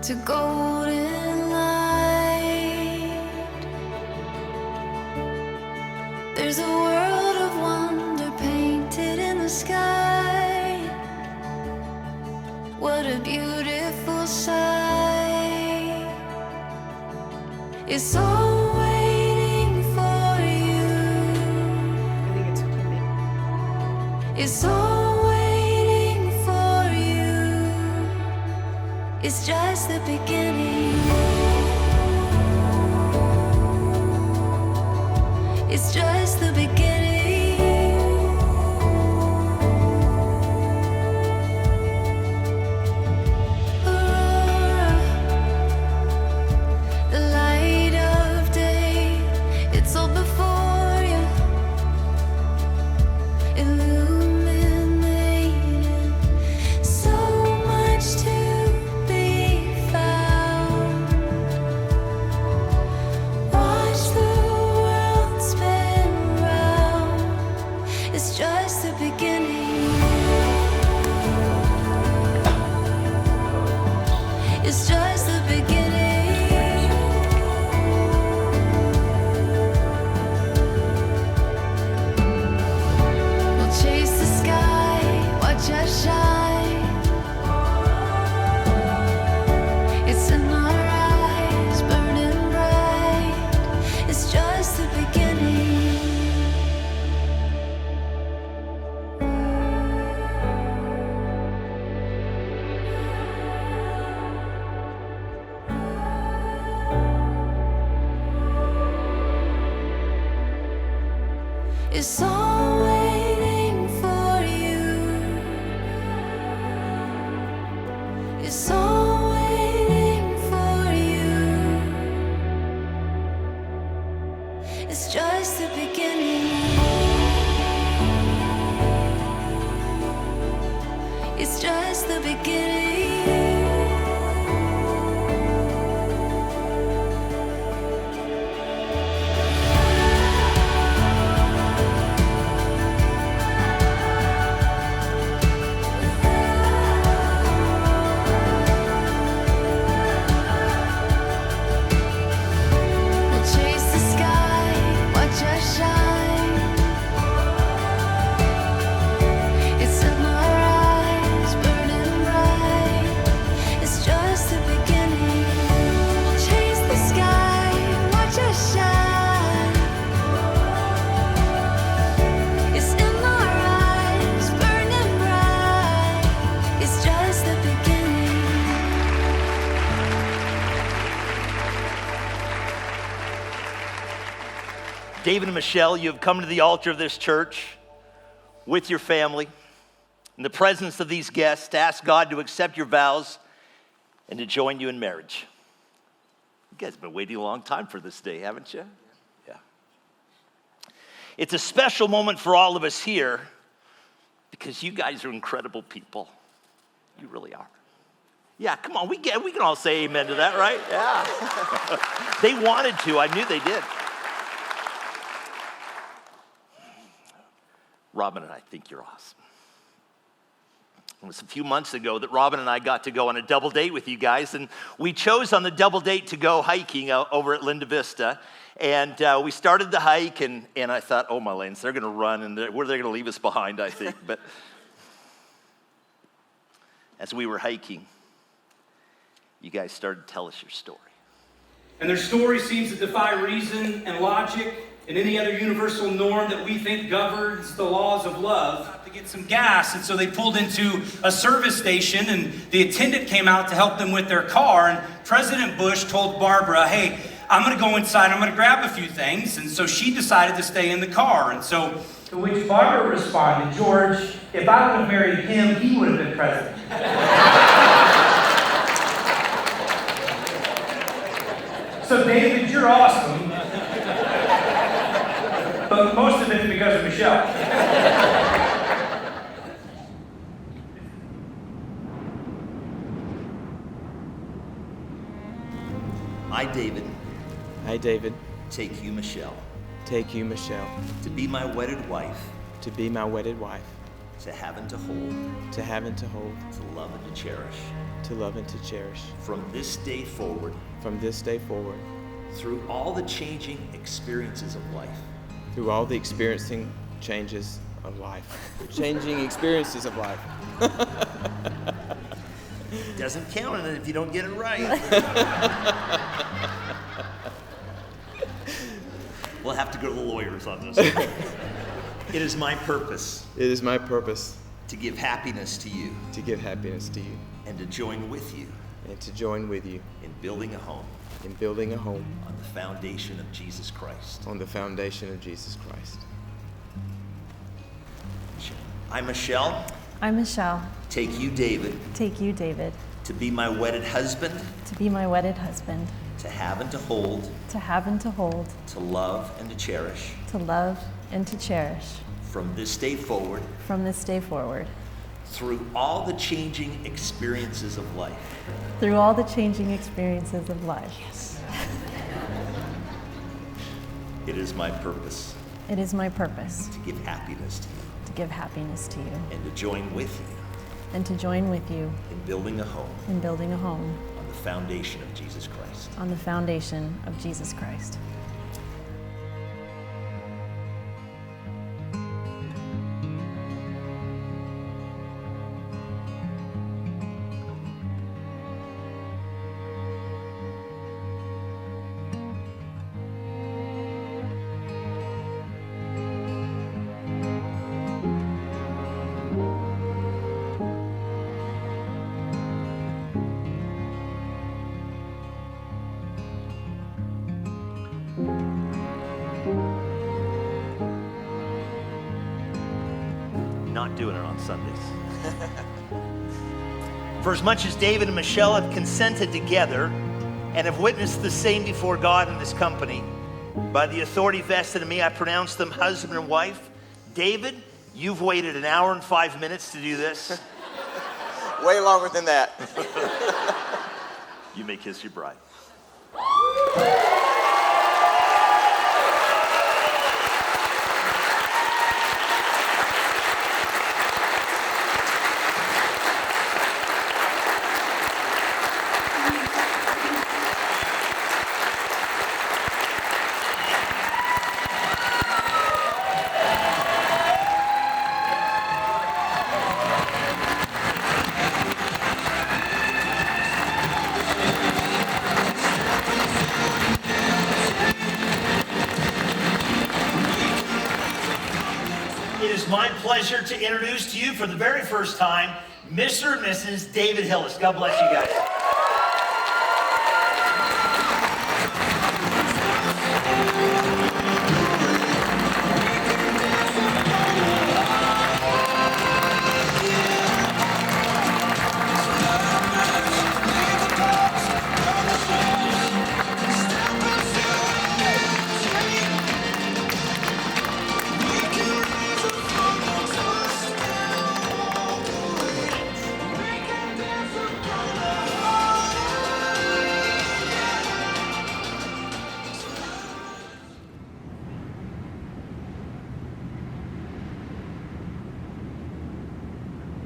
to golden light. There's a world of wonder painted in the sky. What a beautiful sight. It's all waiting for you. I think it's okay. It's all waiting for you. It's just the beginning. It's just the beginning. Aurora, the light of day, it's all before you, illuminated. So much to be found. Watch the world spin round. It's just the beginning. It's just the beginning. We'll chase the sky, watch us shine. It's in our eyes, burning bright. It's just the beginning. It's all waiting for you. It's all waiting for you. It's just the beginning. It's just the beginning. We'll chase the sky, watch us shine. It's in our eyes, burning bright. It's just the beginning. We'll chase the sky, watch us shine. It's in our eyes, burning bright. It's just the beginning. David and Michelle, you have come to the altar of this church with your family in the presence of these guests to ask God to accept your vows and to join you in marriage. You guys have been waiting a long time for this day, haven't you? Yeah. It's a special moment for all of us here because you guys are incredible people. You really are. Yeah, come on, we can all say amen to that, right? Yeah. They wanted to, I knew they did. Robin and I think you're awesome. It was a few months ago that Robin and I got to go on a double date with you guys, and we chose on the double date to go hiking over at Linda Vista. And we started the hike, and I thought, oh my lanes, they're gonna run, and they're gonna leave us behind, I think. But as we were hiking, you guys started to tell us your story. And their story seems to defy reason and logic and any other universal norm that we think governs the laws of love. To get some gas, and so they pulled into a service station, and the attendant came out to help them with their car, and President Bush told Barbara, hey, I'm gonna go inside, I'm gonna grab a few things, and so she decided to stay in the car, and so to which Barbara responded, George, if I would have married him, he would have been president. So David, you're awesome. But most of it's because of Michelle. I, David, take you, Michelle, take you, Michelle, to be my wedded wife, to be my wedded wife, to have and to hold, to have and to hold, to love and to cherish, to love and to cherish, from this day forward, from this day forward, through all the changing experiences of life. through all the experiencing changes of life. Changing experiences of life. Doesn't count on it if you don't get it right. We'll have to go to the lawyers on this. It is my purpose It is my purpose to give happiness to you to give happiness to you and to join with you and to join with you in building a home in building a home on the foundation of Jesus Christ. on the foundation of Jesus Christ. I, Michelle, I, Michelle, take you, David, take you, David, to be my wedded husband, to be my wedded husband, to have and to hold, to have and to hold, to love and to cherish, to love and to cherish, from this day forward, from this day forward, through all the changing experiences of life. through all the changing experiences of life. It is my purpose It is my purpose to give happiness to you to give happiness to you and to join with you and to join with you in building a home in building a home on the foundation of Jesus Christ. on the foundation of Jesus Christ. Not doing it on Sundays. For as much as David and Michelle have consented together and have witnessed the same before God in this company, by the authority vested in me, I pronounce them husband and wife. David, you've waited 1 hour and 5 minutes to do this. Way longer than that. You may kiss your bride. It is my pleasure to introduce to you for the very first time, Mr. and Mrs. David Hillis. God bless you guys.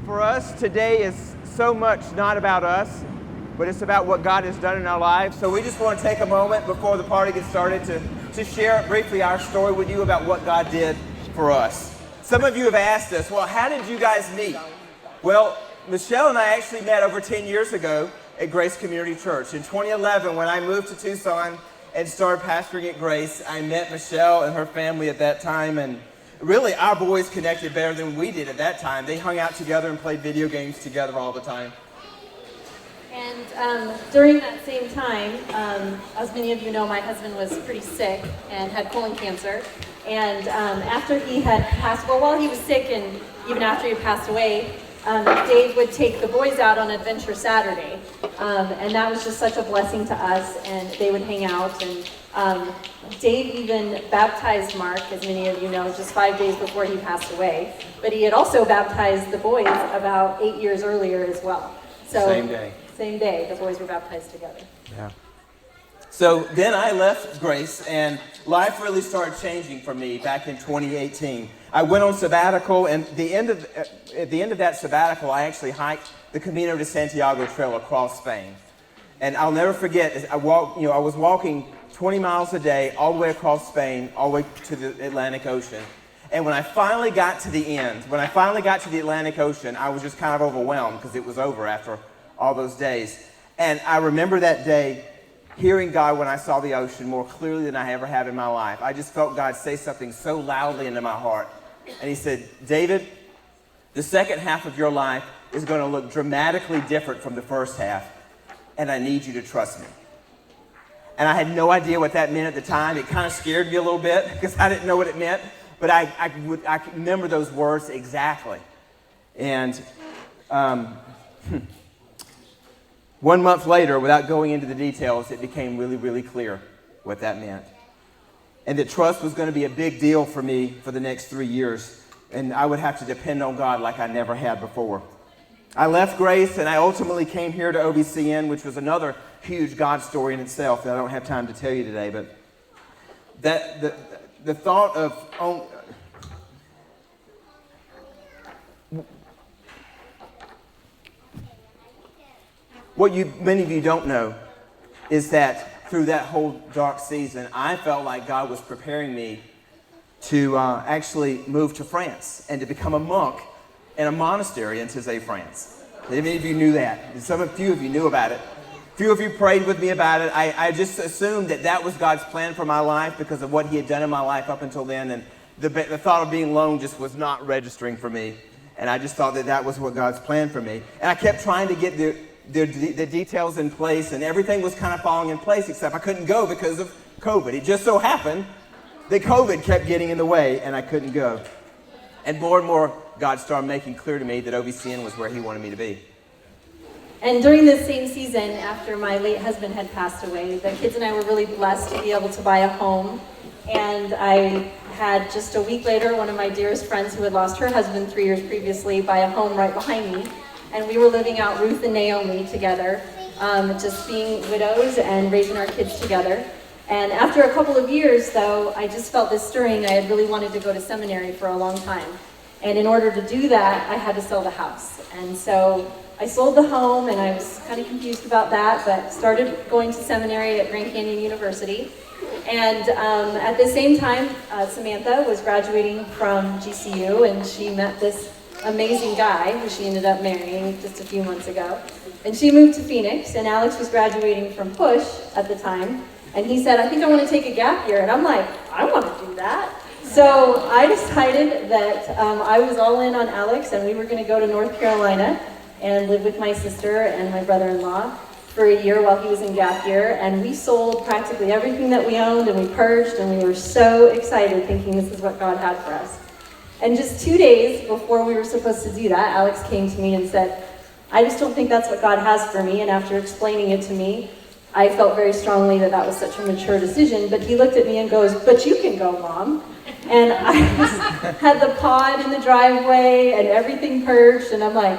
For us, today is so much not about us, but it's about what God has done in our lives. So we just want to take a moment before the party gets started to share briefly our story with you about what God did for us. Some of you have asked us, well, how did you guys meet? Well, Michelle and I actually met over 10 years ago at Grace Community Church. In 2011, when I moved to Tucson and started pastoring at Grace, I met Michelle and her family at that time, and really, our boys connected better than we did at that time. They hung out together and played video games together all the time. And during that same time, as many of you know, my husband was pretty sick and had colon cancer. And after he had passed, well, while he was sick and even after he passed away, Dave would take the boys out on Adventure Saturday. And that was just such a blessing to us, and they would hang out. And Dave even baptized Mark, as many of you know, just 5 days before he passed away. But he had also baptized the boys about 8 years earlier as well. So Same day. Same day, the boys were baptized together. Yeah. So then I left Grace, and life really started changing for me back in 2018. I went on sabbatical, and at the end of that sabbatical, I actually hiked the Camino de Santiago trail across Spain. And I'll never forget, I was walking 20 miles a day all the way across Spain, all the way to the Atlantic Ocean. And when I finally got to the end, when I finally got to the Atlantic Ocean, I was just kind of overwhelmed because it was over after all those days. And I remember that day hearing God when I saw the ocean more clearly than I ever have in my life. I just felt God say something so loudly into my heart. And he said, David, the second half of your life is going to look dramatically different from the first half, and I need you to trust me. And I had no idea what that meant at the time. It kind of scared me a little bit because I didn't know what it meant, but I remember those words exactly. And 1 month later, without going into the details, it became really, really clear what that meant. And that trust was going to be a big deal for me for the next 3 years. And I would have to depend on God like I never had before. I left Grace and I ultimately came here to OVCN, which was another huge God story in itself that I don't have time to tell you today. But the thought of what many of you don't know is that through that whole dark season, I felt like God was preparing me to actually move to France and to become a monk in a monastery in Taizé, France. Many of you knew that. A few of you knew about it. A few of you prayed with me about it. I just assumed that was God's plan for my life because of what he had done in my life up until then. And the thought of being alone just was not registering for me. And I just thought that was what God's plan for me. And I kept trying to get the details in place, and everything was kind of falling in place, except I couldn't go because of COVID. It just so happened that COVID kept getting in the way, and I couldn't go. And more, God started making clear to me that OVCN was where he wanted me to be. And during this same season, after my late husband had passed away, the kids and I were really blessed to be able to buy a home. And I had just a week later, one of my dearest friends who had lost her husband 3 years previously buy a home right behind me. And we were living out Ruth and Naomi together, just being widows and raising our kids together. And after a couple of years, though, I just felt this stirring. I had really wanted to go to seminary for a long time. And in order to do that, I had to sell the house. And so I sold the home, and I was kind of confused about that, but started going to seminary at Grand Canyon University. And at the same time, Samantha was graduating from GCU, and she met this amazing guy who she ended up marrying just a few months ago. And she moved to Phoenix, and Alex was graduating from Push at the time. And he said, I think I want to take a gap year. And I'm like, I want to do that. So I decided that I was all in on Alex, and we were going to go to North Carolina and live with my sister and my brother-in-law for a year while he was in gap year. And we sold practically everything that we owned, and we purged, and we were so excited thinking this is what God had for us. And just 2 days before we were supposed to do that, Alex came to me and said, I just don't think that's what God has for me. And after explaining it to me, I felt very strongly that was such a mature decision. But he looked at me and goes, but you can go, Mom. And I had the pod in the driveway and everything purged. And I'm like,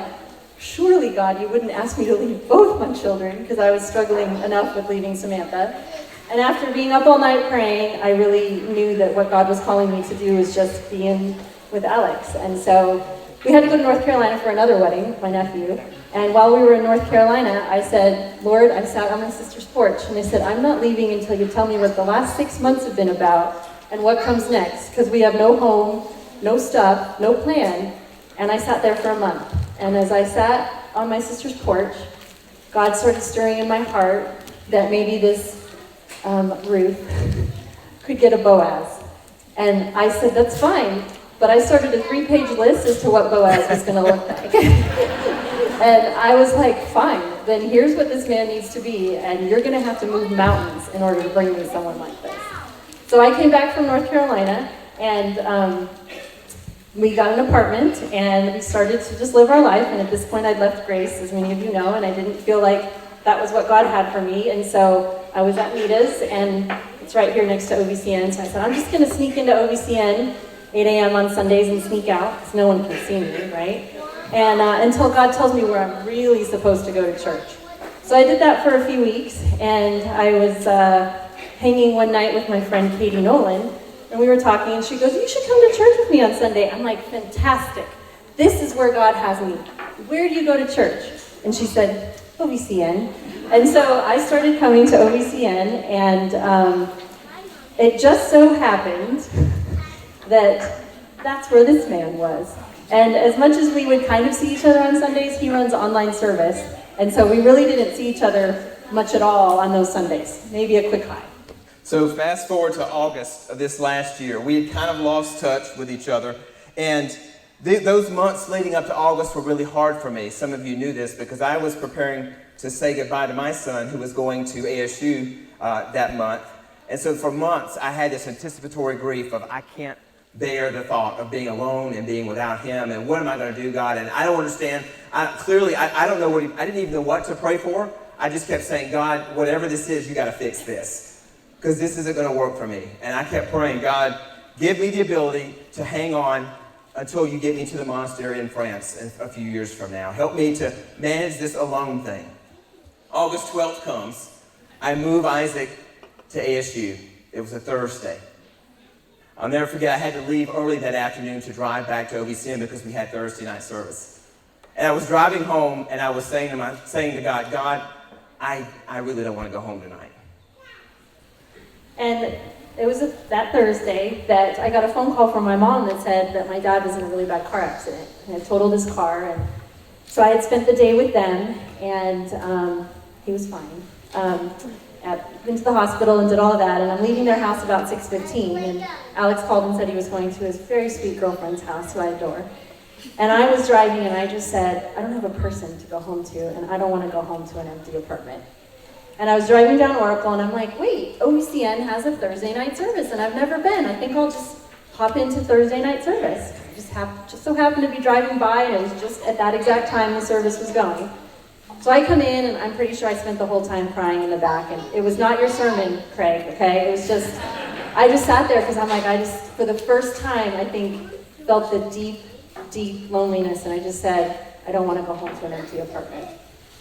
surely, God, you wouldn't ask me to leave both my children, because I was struggling enough with leaving Samantha. And after being up all night praying, I really knew that what God was calling me to do was just be in with Alex. And so we had to go to North Carolina for another wedding with my nephew. And while we were in North Carolina, I said, Lord, I sat on my sister's porch, and I said, I'm not leaving until you tell me what the last 6 months have been about and what comes next, because we have no home, no stuff, no plan. And I sat there for a month. And as I sat on my sister's porch, God started stirring in my heart that maybe this Ruth could get a Boaz. And I said, that's fine. But I started a 3-page list as to what Boaz was going to look like. And I was like, fine, then here's what this man needs to be, and you're going to have to move mountains in order to bring me someone like this. So I came back from North Carolina, and we got an apartment, and we started to just live our life. And at this point, I'd left Grace, as many of you know, and I didn't feel like that was what God had for me. And so I was at Nita's, and it's right here next to OVCN. So I said, I'm just going to sneak into OVCN 8 a.m. on Sundays and sneak out, because no one can see me, right? And until God tells me where I'm really supposed to go to church. So I did that for a few weeks, and I was hanging one night with my friend Katie Nolan, and we were talking, and she goes, "You should come to church with me on Sunday." I'm like, "Fantastic. This is where God has me. Where do you go to church?" And she said, "OVCN." And so I started coming to OVCN, and it just so happened that that's where this man was. And as much as we would kind of see each other on Sundays, he runs online service. And so we really didn't see each other much at all on those Sundays. Maybe a quick hi. So fast forward to August of this last year. We had kind of lost touch with each other. And those months leading up to August were really hard for me. Some of you knew this because I was preparing to say goodbye to my son who was going to ASU that month. And so for months, I had this anticipatory grief of I can't bear the thought of being alone and being without him, and what am I going to do, God? And I don't understand. I don't know I didn't even know what to pray for. I just kept saying, God, whatever this is, you got to fix this, because this isn't going to work for me. And I kept praying, God, give me the ability to hang on until you get me to the monastery in France a few years from now. Help me to manage this alone thing. August 12th comes. I move Isaac to ASU. It was a Thursday. I'll never forget, I had to leave early that afternoon to drive back to OVCN because we had Thursday night service. And I was driving home, and I was saying to God, God, I really don't want to go home tonight. And it was that Thursday that I got a phone call from my mom that said that my dad was in a really bad car accident and had totaled his car. And so I had spent the day with them, and he was fine. Went to the hospital and did all of that, and I'm leaving their house about 6:15, and Alex called and said he was going to his very sweet girlfriend's house, who I adore. And I was driving, and I just said, I don't have a person to go home to, and I don't want to go home to an empty apartment. And I was driving down Oracle, and I'm like, wait, OVCN has a Thursday night service, and I've never been. I think I'll just hop into Thursday night service. I just so happened to be driving by, and it was just at that exact time the service was going. So I come in, and I'm pretty sure I spent the whole time crying in the back, and it was not your sermon, Craig, okay? It was just, I just sat there because I'm like, for the first time, I think, felt the deep, deep loneliness, and I just said, I don't want to go home to an empty apartment.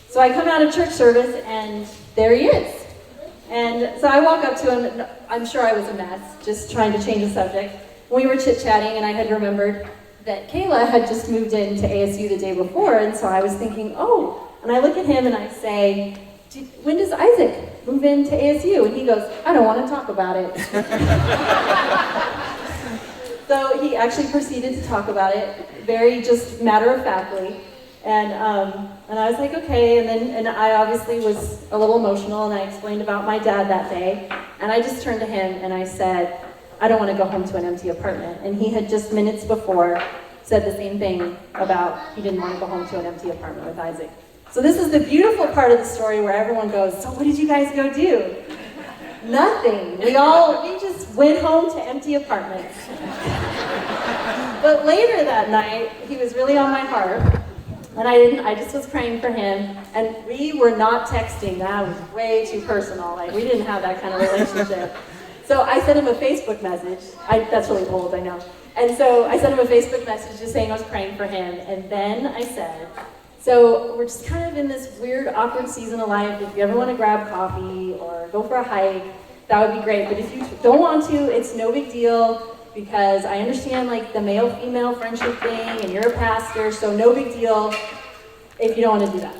So I come out of church service, and there he is. And so I walk up to him, I'm sure I was a mess, just trying to change the subject. We were chit-chatting, and I had remembered that Kayla had just moved into ASU the day before, and so I was thinking, oh. And I look at him and I say, when does Isaac move into ASU? And he goes, I don't want to talk about it. So he actually proceeded to talk about it, very just matter-of-factly. And I was like, okay. And I obviously was a little emotional, and I explained about my dad that day. And I just turned to him and I said, I don't want to go home to an empty apartment. And he had just minutes before said the same thing about he didn't want to go home to an empty apartment with Isaac. So this is the beautiful part of the story where everyone goes, so what did you guys go do? Nothing. We just went home to empty apartments. But later that night, he was really on my heart, and I just was praying for him, and we were not texting. That was way too personal. Like, we didn't have that kind of relationship. So I sent him a Facebook message. That's really old, I know. And so I sent him a Facebook message just saying I was praying for him, and then I said, so we're just kind of in this weird, awkward season of life. If you ever want to grab coffee or go for a hike, that would be great. But if you don't want to, it's no big deal, because I understand like the male-female friendship thing, and you're a pastor, so no big deal if you don't want to do that.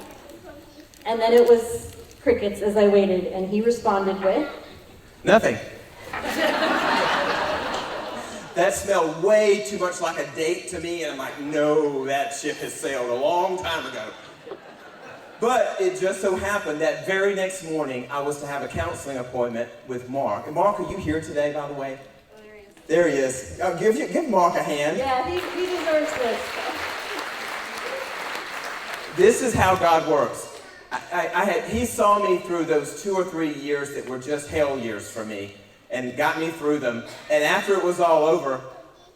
And then it was crickets as I waited, and he responded with? Nothing. That smelled way too much like a date to me, and I'm like, no, that ship has sailed a long time ago. But it just so happened that very next morning, I was to have a counseling appointment with Mark. And Mark, are you here today, by the way? Oh, there he is. There he is. Give Mark a hand. Yeah, he deserves this. This is how God works. He saw me through those 2 or 3 years that were just hell years for me, and got me through them. And after it was all over,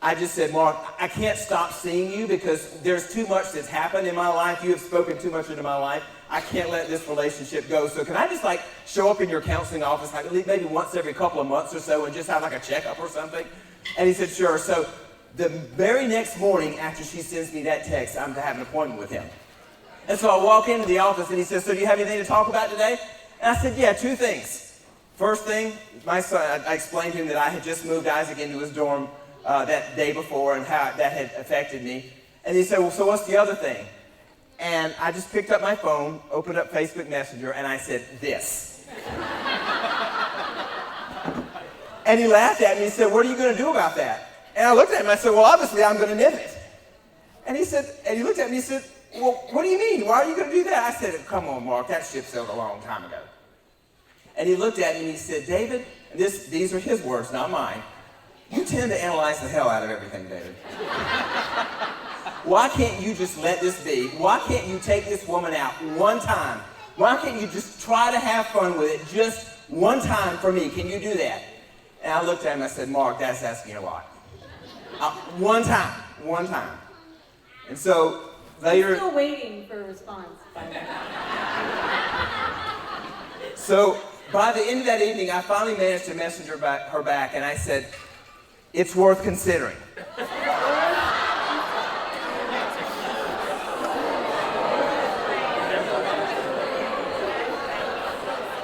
I just said, Mark, I can't stop seeing you because there's too much that's happened in my life. You have spoken too much into my life. I can't let this relationship go. So can I just show up in your counseling office maybe once every couple of months or so and just have a checkup or something? And he said, sure. So the very next morning after she sends me that text, I'm to have an appointment with him. And so I walk into the office and he says, so do you have anything to talk about today? And I said, yeah, 2 things. First thing, my son, I explained to him that I had just moved Isaac into his dorm that day before and how that had affected me. And he said, well, so what's the other thing? And I just picked up my phone, opened up Facebook Messenger, and I said, this. And he laughed at me and said, what are you going to do about that? And I looked at him and I said, well, obviously I'm going to nip it. And he looked at me and said, well, what do you mean? Why are you going to do that? I said, come on, Mark, that ship sailed a long time ago. And he looked at me and he said, David, and these are his words, not mine, you tend to analyze the hell out of everything, David. Why can't you just let this be? Why can't you take this woman out one time? Why can't you just try to have fun with it just one time for me? Can you do that? And I looked at him and I said, Mark, that's asking a lot. One time. And so later... I'm still waiting for a response, by the way. So by the end of that evening, I finally managed to message her back, and I said, it's worth considering.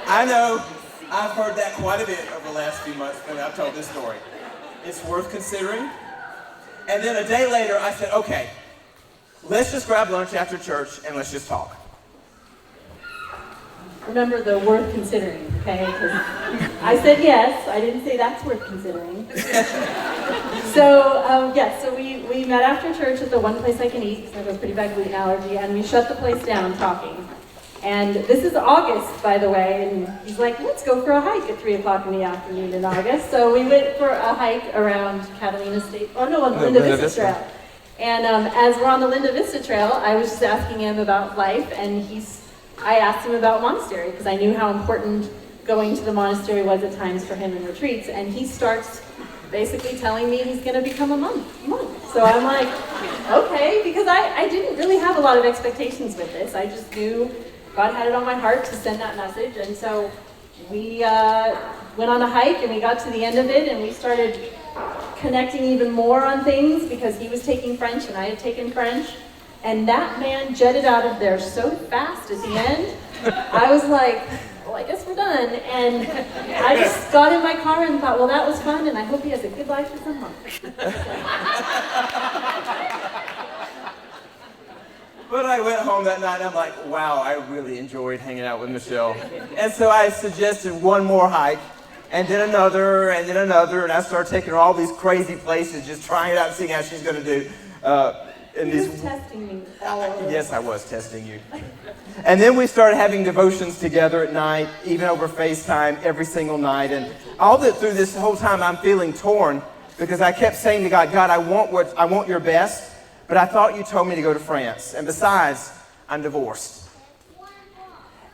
I know I've heard that quite a bit over the last few months when I've told this story. It's worth considering. And then a day later, I said, okay, let's just grab lunch after church and let's just talk. Remember the worth considering, okay? Because I said yes. I didn't say that's worth considering. So we met after church at the one place I can eat because I have a pretty bad gluten allergy, and we shut the place down talking. And this is August, by the way, and he's like, let's go for a hike at 3 o'clock in the afternoon in August. So we went for a hike around Catalina State, on the Linda Vista Trail. And as we're on the Linda Vista Trail, I was just asking him about life, and I asked him about monastery, because I knew how important going to the monastery was at times for him in retreats, and he starts basically telling me he's going to become a monk. So I'm like, okay, because I didn't really have a lot of expectations with this. I just knew God had it on my heart to send that message, and so we went on a hike, and we got to the end of it, and we started connecting even more on things, because he was taking French and I had taken French, and that man jetted out of there so fast at the end, I was like, well, I guess we're done, and I just got in my car and thought, well, that was fun, and I hope he has a good life as a monk. But I went home that night and I'm like, wow, I really enjoyed hanging out with Michelle. And so I suggested one more hike, and then another, and I started taking her all these crazy places, just trying it out and seeing how she's going to do. He was testing me all over. Yes, I was testing you. And then we started having devotions together at night, even over FaceTime every single night. And through this whole time, I'm feeling torn, because I kept saying to God, I want your best. But I thought you told me to go to France. And besides, I'm divorced.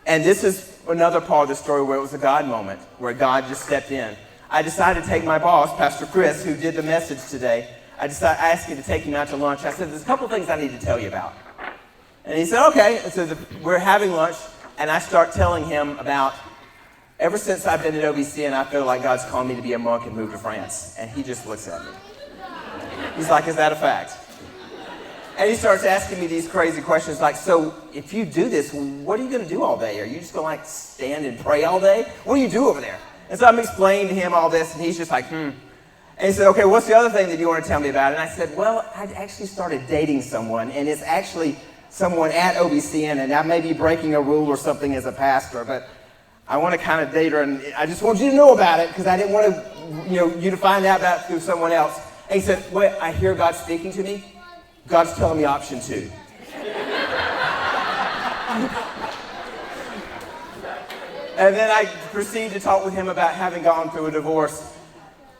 And this is another part of the story where it was a God moment, where God just stepped in. I decided to take my boss, Pastor Chris, who did the message today. I asked him to take him out to lunch. I said, there's a couple of things I need to tell you about. And he said, okay. And so we're having lunch, and I start telling him about, ever since I've been at OVCN, I feel like God's calling me to be a monk and move to France. And he just looks at me. He's like, is that a fact? And he starts asking me these crazy questions like, so if you do this, what are you going to do all day? Are you just going to stand and pray all day? What do you do over there? And so I'm explaining to him all this, and he's just like, And he said, okay, what's the other thing that you want to tell me about? And I said, well, I actually started dating someone, and it's actually someone at OVCN, and I may be breaking a rule or something as a pastor, but I want to kind of date her, and I just want you to know about it, because I didn't want to, you to find out about it through someone else. And he said, wait, I hear God speaking to me. God's telling me option 2. And then I proceeded to talk with him about having gone through a divorce.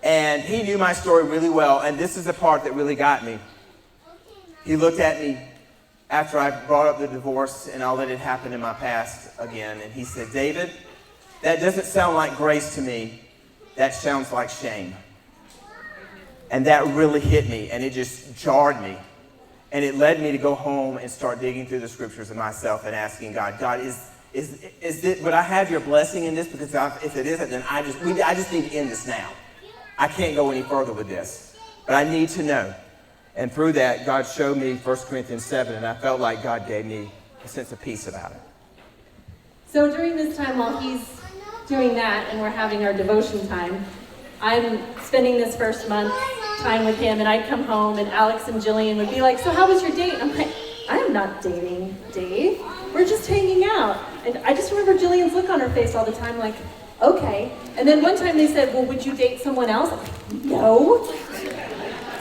And he knew my story really well, and this is the part that really got me. He looked at me after I brought up the divorce and all that had happened in my past again, and he said, David, that doesn't sound like grace to me. That sounds like shame. And that really hit me, and it just jarred me. And it led me to go home and start digging through the scriptures of myself and asking God, is this, would I have your blessing in this? Because if it isn't, then I just need to end this now. I can't go any further with this. But I need to know. And through that, God showed me 1 Corinthians 7, and I felt like God gave me a sense of peace about it. So during this time, while he's doing that and we're having our devotion time, I'm spending this first month time with him, and I'd come home and Alex and Jillian would be like, so how was your date? And I'm like, I am not dating Dave. We're just hanging out. And I just remember Jillian's look on her face all the time, like, okay. And then one time they said, well, would you date someone else? I'm like, no.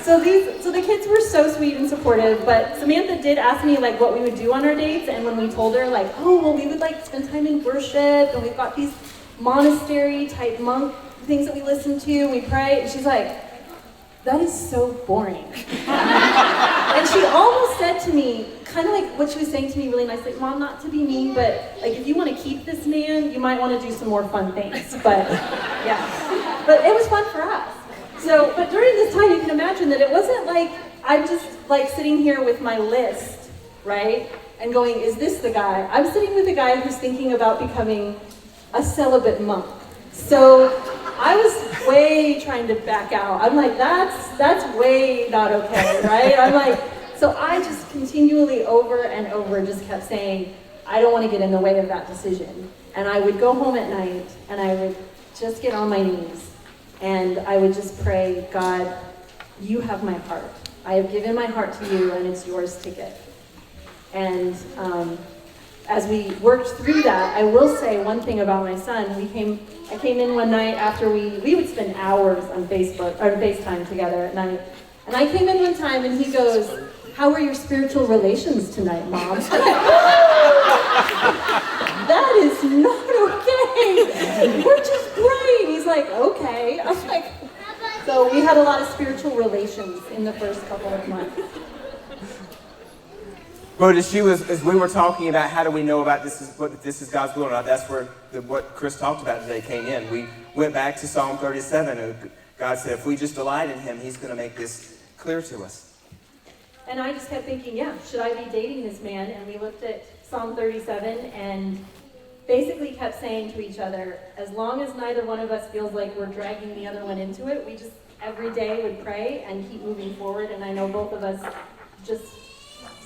So the kids were so sweet and supportive, but Samantha did ask me like what we would do on our dates, and when we told her like, oh, well, we would like spend time in worship, and we've got these monastery type monk things that we listen to, and we pray, and she's like, that is so boring. And she almost said to me, kind of like what she was saying to me really nicely, Mom, not to be mean, but like if you want to keep this man, you might want to do some more fun things. But yeah, but it was fun for us. So, but during this time, you can imagine that it wasn't like I'm just like sitting here with my list, right? And going, is this the guy? I'm sitting with a guy who's thinking about becoming a celibate monk. So I was way trying to back out. I'm like, that's way not okay, right? I'm like, so I just continually over and over just kept saying, I don't want to get in the way of that decision. And I would go home at night and I would just get on my knees and I would just pray, God, you have my heart. I have given my heart to you and it's yours to give. And as we worked through that, I will say one thing about my son. I came in one night after we would spend hours on Facebook or FaceTime together at night. And I came in one time and he goes, how are your spiritual relations tonight, Mom? That is not okay. We're just praying. He's like, okay. I'm like, so we had a lot of spiritual relations in the first couple of months. But as we were talking about how do we know about this is God's will or not, that's where what Chris talked about today came in. We went back to Psalm 37, and God said if we just delight in him, he's going to make this clear to us. And I just kept thinking, yeah, should I be dating this man? And we looked at Psalm 37 and basically kept saying to each other, as long as neither one of us feels like we're dragging the other one into it, we just every day would pray and keep moving forward. And I know both of us just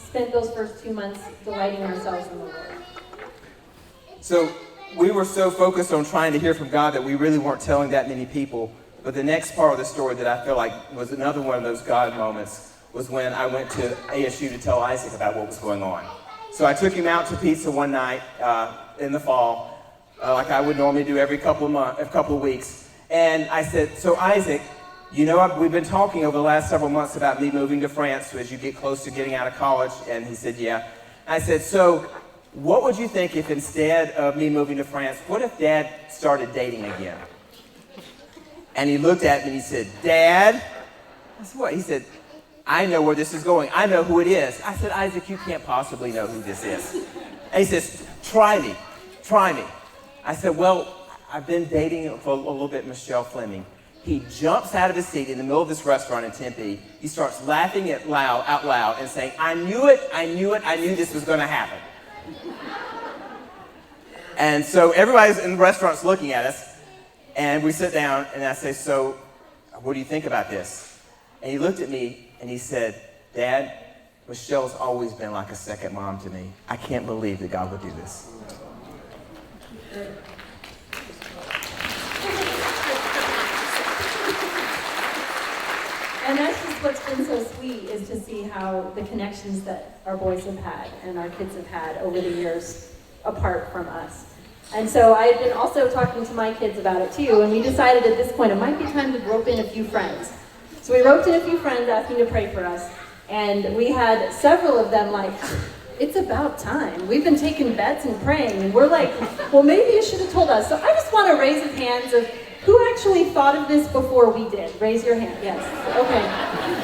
spent those first 2 months delighting ourselves in the Lord. So we were so focused on trying to hear from God that we really weren't telling that many people. But the next part of the story that I feel like was another one of those God moments was when I went to ASU to tell Isaac about what was going on. So I took him out to pizza one night in the fall, like I would normally do every couple of weeks. And I said, so Isaac, you know, we've been talking over the last several months about me moving to France as you get close to getting out of college. And he said, yeah. I said, so what would you think if instead of me moving to France, what if Dad started dating again? And he looked at me and he said, Dad? I said, what? He said, I know where this is going. I know who it is. I said, Isaac, you can't possibly know who this is. And he says, try me. I said, well, I've been dating for a little bit Michelle Fleming. He jumps out of his seat in the middle of this restaurant in Tempe. He starts laughing out loud and saying, I knew this was going to happen. And so everybody's in the restaurant's looking at us, and we sit down, and I say, so what do you think about this? And he looked at me, and he said, Dad, Michelle's always been like a second mom to me. I can't believe that God would do this. And that's just what's been so sweet, is to see how the connections that our boys have had and our kids have had over the years apart from us. And so I've been also talking to my kids about it too, and we decided at this point it might be time to rope in a few friends. So we roped in a few friends asking to pray for us, and we had several of them like, it's about time. We've been taking bets and praying, and we're like, well, maybe you should have told us. So I just want to raise the hands of who actually thought of this before we did. Raise your hand. Yes. Okay.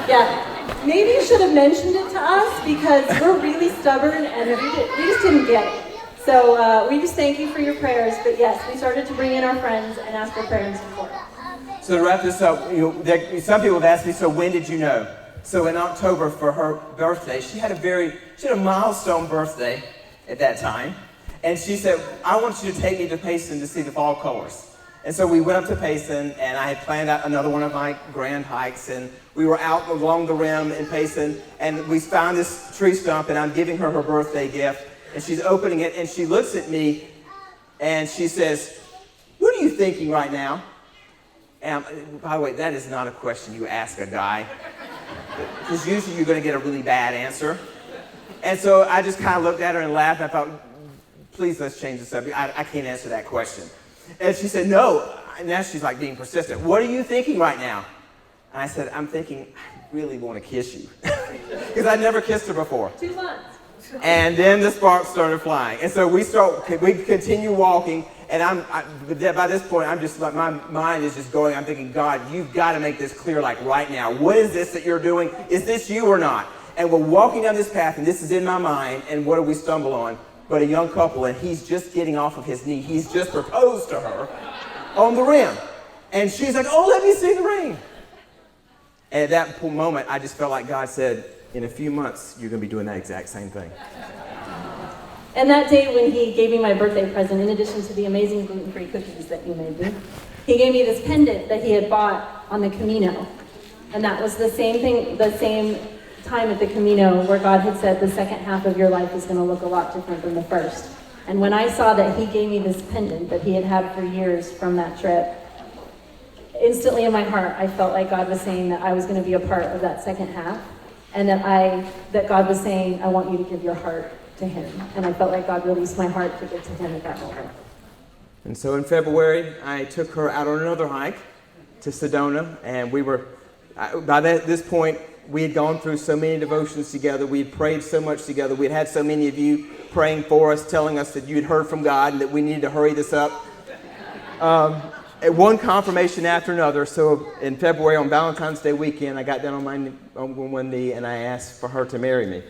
Yeah. Maybe you should have mentioned it to us, because we're really stubborn and we just didn't get it. So we just thank you for your prayers. But yes, we started to bring in our friends and ask for prayer and support. So to wrap this up, some people have asked me, so when did you know? So in October for her birthday, she had a milestone birthday at that time. And she said, I want you to take me to Payson to see the fall colors. And so we went up to Payson, and I had planned out another one of my grand hikes, and we were out along the rim in Payson, and we found this tree stump, and I'm giving her birthday gift. and she's opening it, and she looks at me, and she says, "What are you thinking right now?" And by the way, that is not a question you ask a guy, because usually you're going to get a really bad answer. And so I just kind of looked at her and laughed. I thought, please, let's change the subject. I can't answer that question. And she said, "No." And now she's like being persistent. "What are you thinking right now?" And I said, "I'm thinking, I really want to kiss you." Because I'd never kissed her before. 2 months. And then the sparks started flying. And so we continue walking. And by this point, I'm just like, my mind is just going. I'm thinking, God, you've got to make this clear, like right now. What is this that you're doing? Is this you or not? And we're walking down this path, and this is in my mind. And what do we stumble on? But a young couple, and he's just getting off of his knee. He's just proposed to her on the rim. And she's like, "Oh, let me see the ring." And at that moment, I just felt like God said, in a few months, you're going to be doing that exact same thing. And that day when he gave me my birthday present, in addition to the amazing gluten-free cookies that you made me, he gave me this pendant that he had bought on the Camino. And that was the same thing, the same time at the Camino where God had said the second half of your life is going to look a lot different than the first. And when I saw that he gave me this pendant that he had had for years from that trip, instantly in my heart, I felt like God was saying that I was going to be a part of that second half, and that God was saying, "I want you to give your heart to him." And I felt like God released my heart to give to him at that moment. And so in February, I took her out on another hike to Sedona, and by this point, we had gone through so many devotions together. We had prayed so much together. We had had so many of you praying for us, telling us that you had heard from God and that we needed to hurry this up. At one confirmation after another. So in February, on Valentine's Day weekend, I got down on one knee and I asked for her to marry me.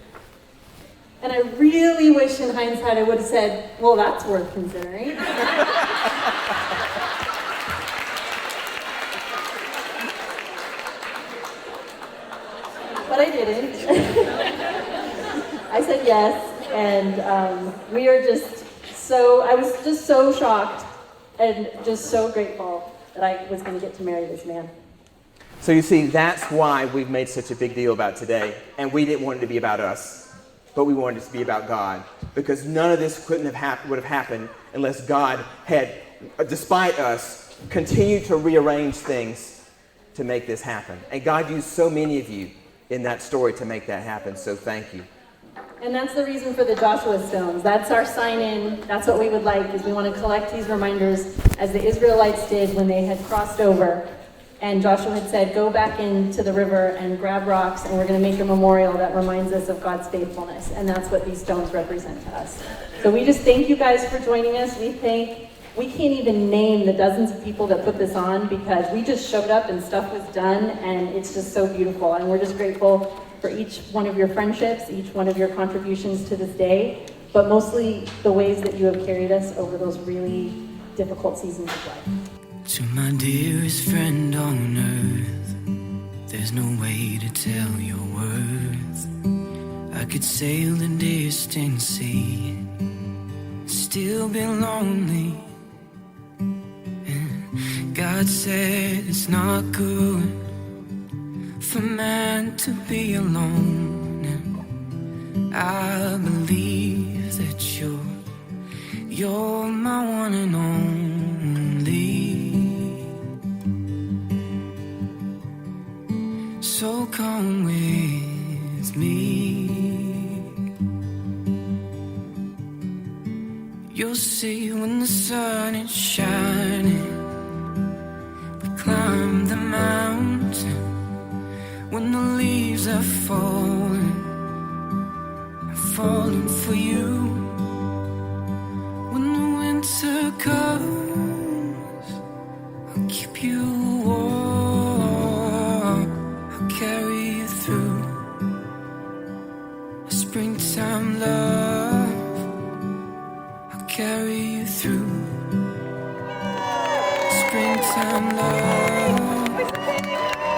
And I really wish in hindsight I would have said, "Well, that's worth considering." But I didn't. I said yes, and I was just so shocked and just so grateful that I was going to get to marry this man. So you see, that's why we've made such a big deal about today. And we didn't want it to be about us, but we wanted it to be about God. Because none of this would have happened unless God had, despite us, continued to rearrange things to make this happen. And God used so many of you in that story to make that happen. So thank you. And that's the reason for the Joshua stones. That's our sign-in. That's what we would like, is we want to collect these reminders as the Israelites did when they had crossed over. And Joshua had said, "Go back into the river and grab rocks, and we're going to make a memorial that reminds us of God's faithfulness." And that's what these stones represent to us. So we just thank you guys for joining us. We can't even name the dozens of people that put this on, because we just showed up and stuff was done, and it's just so beautiful. And we're just grateful for each one of your friendships, each one of your contributions to this day, but mostly the ways that you have carried us over those really difficult seasons of life. To my dearest friend on earth, there's no way to tell your worth. I could sail the distant sea, still be lonely. And God said it's not good for man to be alone. And I believe that you're my one and only. So come with me. You'll see when the sun is shining, we climb the mountain. When the leaves are falling, I'm falling for you. When the winter comes, I'll keep you warm. I'll carry you through a springtime love. I'll carry you through a springtime love.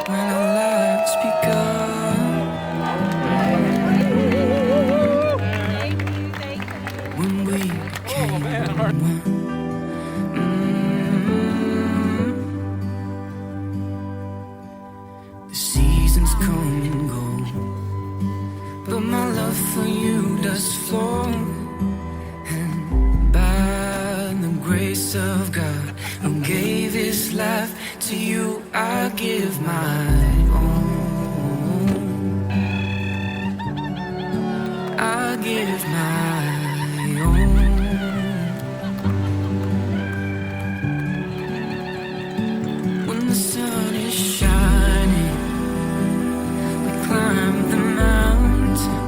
When our lives begun, when we became one. The seasons come and go, but my love for you does flow. promise of God who gave his life to you. I give my own. I give my own. When the sun is shining, we climb the mountain.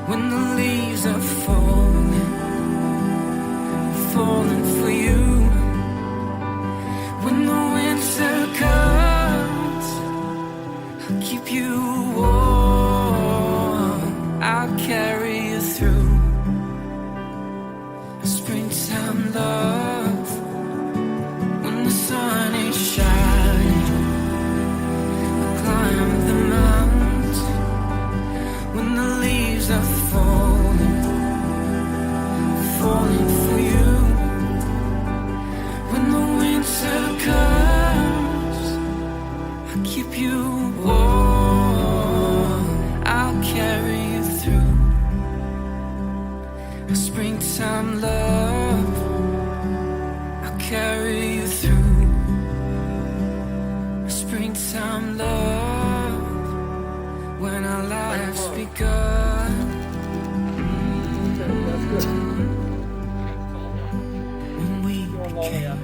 When the leaves are falling, falling for you. When the winter comes, I'll keep you warm. I'll carry you through a springtime love. When the sun is shining, I'll climb the mountain. When the leaves are falling, falling for you. When the winter comes, I'll keep you warm. I'll carry you through a springtime love. I'll carry you through a springtime love. When our lives begun, when we became.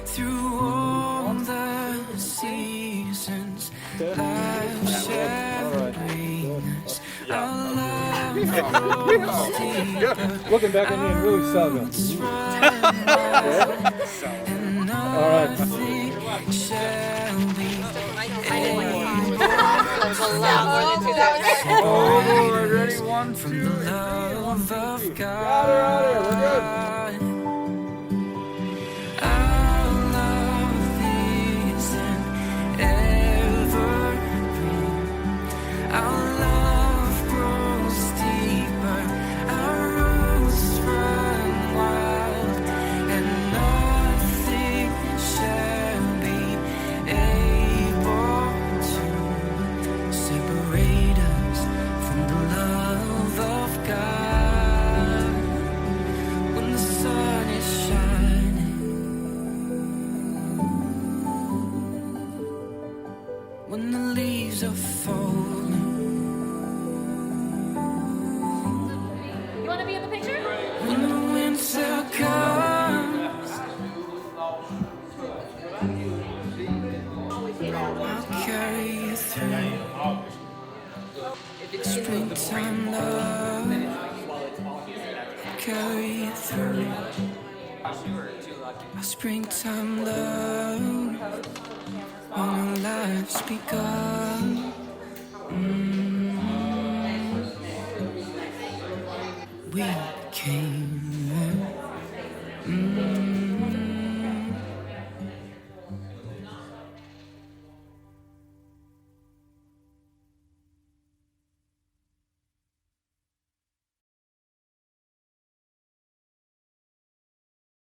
Through all the seasons, life shall bring us. Our love grows deeper. Looking back at me and really southern. And nothing shall be Ready? 1, 2, from the love of God. We're good. Our love is an evergreen. Our love grows deeper. Our roots run wild, and nothing shall be able to separate us from the love of God. When the sun is shining, when the leaves are falling, You want to be in the picture? when the winter comes, I'll carry you through springtime love. I'll carry you through a springtime love. When our lives begun. We came.